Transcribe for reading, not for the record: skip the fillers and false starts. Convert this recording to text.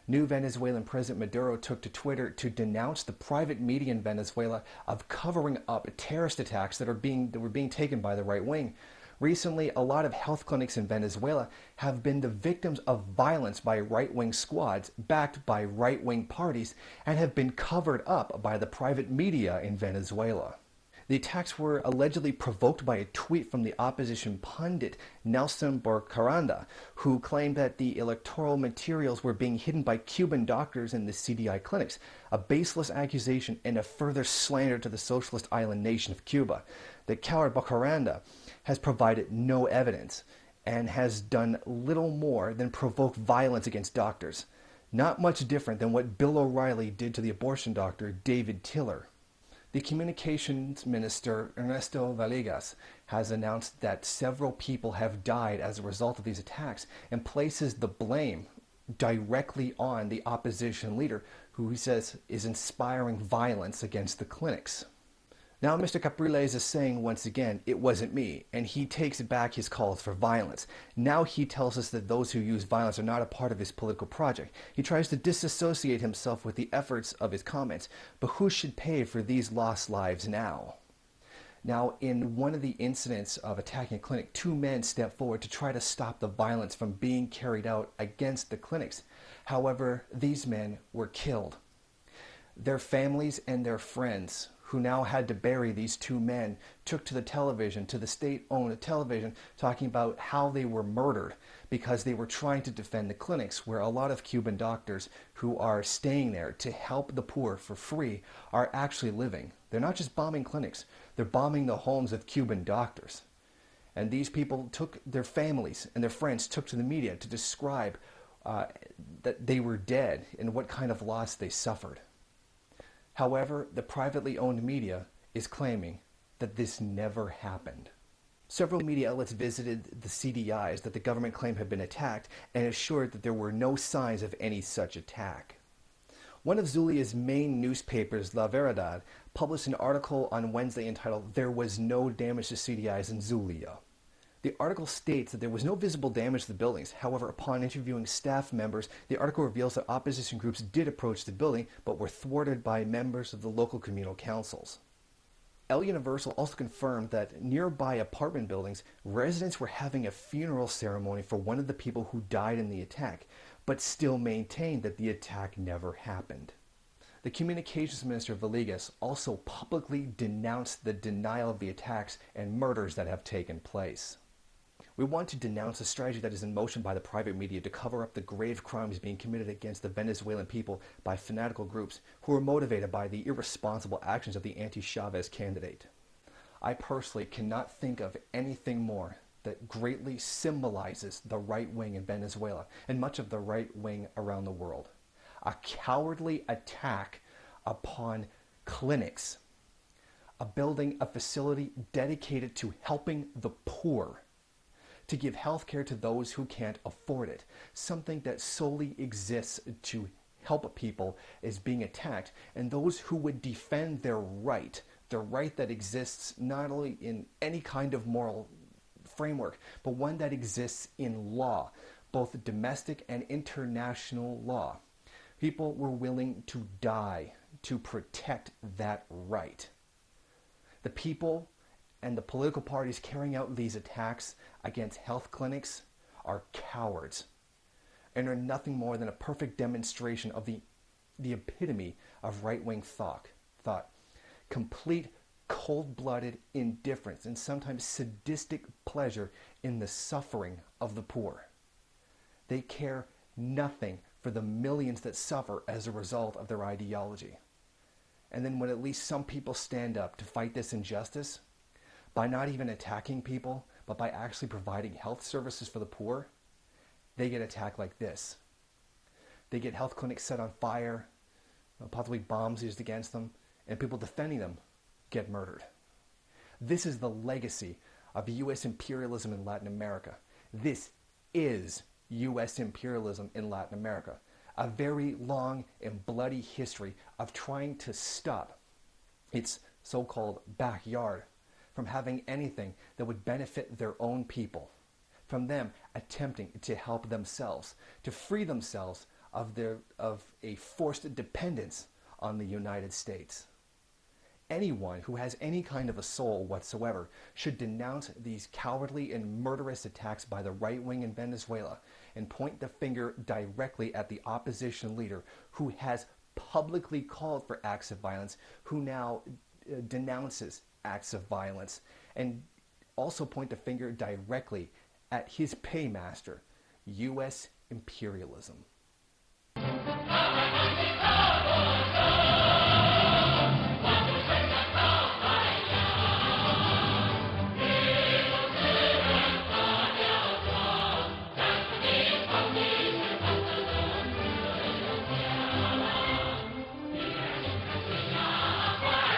New Venezuelan President Maduro took to Twitter to denounce the private media in Venezuela of covering up terrorist attacks that were being taken by the right wing. Recently, a lot of health clinics in Venezuela have been the victims of violence by right-wing squads backed by right-wing parties and have been covered up by the private media in Venezuela. The attacks were allegedly provoked by a tweet from the opposition pundit Nelson Borcaranda, who claimed that the electoral materials were being hidden by Cuban doctors in the CDI clinics, a baseless accusation and a further slander to the socialist island nation of Cuba. The coward Borcaranda has provided no evidence and has done little more than provoke violence against doctors, not much different than what Bill O'Reilly did to the abortion doctor David Tiller. The communications minister, Ernesto Villegas, has announced that several people have died as a result of these attacks and places the blame directly on the opposition leader, who he says is inspiring violence against the clinics. Now Mr. Capriles is saying once again, it wasn't me, and he takes back his calls for violence. Now he tells us that those who use violence are not a part of his political project. He tries to disassociate himself with the efforts of his comments, but who should pay for these lost lives now? Now, in one of the incidents of attacking a clinic, 2 men stepped forward to try to stop the violence from being carried out against the clinics. However, these men were killed. Their families and their friends, who now had to bury these 2 men, took to the television, to the state-owned television, talking about how they were murdered because they were trying to defend the clinics, where a lot of Cuban doctors who are staying there to help the poor for free are actually living. They're not just bombing clinics, they're bombing the homes of Cuban doctors. And these people took, their families and their friends took to the media to describe that they were dead and what kind of loss they suffered. However, the privately owned media is claiming that this never happened. Several media outlets visited the CDIs that the government claimed had been attacked and assured that there were no signs of any such attack. One of Zulia's main newspapers, La Verdad, published an article on Wednesday entitled, "There was no damage to CDIs in Zulia." The article states that there was no visible damage to the buildings. However, upon interviewing staff members, the article reveals that opposition groups did approach the building, but were thwarted by members of the local communal councils. El Universal also confirmed that nearby apartment buildings, residents were having a funeral ceremony for one of the people who died in the attack, but still maintained that the attack never happened. The communications minister, Villegas, also publicly denounced the denial of the attacks and murders that have taken place. We want to denounce a strategy that is in motion by the private media to cover up the grave crimes being committed against the Venezuelan people by fanatical groups who are motivated by the irresponsible actions of the anti-Chavez candidate. I personally cannot think of anything more that greatly symbolizes the right wing in Venezuela and much of the right wing around the world. A cowardly attack upon clinics, a building, a facility dedicated to helping the poor, to give health care to those who can't afford it. Something that solely exists to help people is being attacked, and those who would defend their right, the right that exists not only in any kind of moral framework, but one that exists in law, both domestic and international law. People were willing to die to protect that right. The people and the political parties carrying out these attacks against health clinics are cowards and are nothing more than a perfect demonstration of the epitome of right-wing thought. Complete cold-blooded indifference and sometimes sadistic pleasure in the suffering of the poor. They care nothing for the millions that suffer as a result of their ideology. And then when at least some people stand up to fight this injustice, by not even attacking people, but by actually providing health services for the poor, they get attacked like this. They get health clinics set on fire, possibly bombs used against them, and people defending them get murdered. This is the legacy of U.S. imperialism in Latin America. This is U.S. imperialism in Latin America. A very long and bloody history of trying to stop its so-called backyard from having anything that would benefit their own people, from them attempting to help themselves, to free themselves of a forced dependence on the United States. Anyone who has any kind of a soul whatsoever should denounce these cowardly and murderous attacks by the right wing in Venezuela and point the finger directly at the opposition leader who has publicly called for acts of violence, who now denounces acts of violence, and also point the finger directly at his paymaster, U.S. imperialism.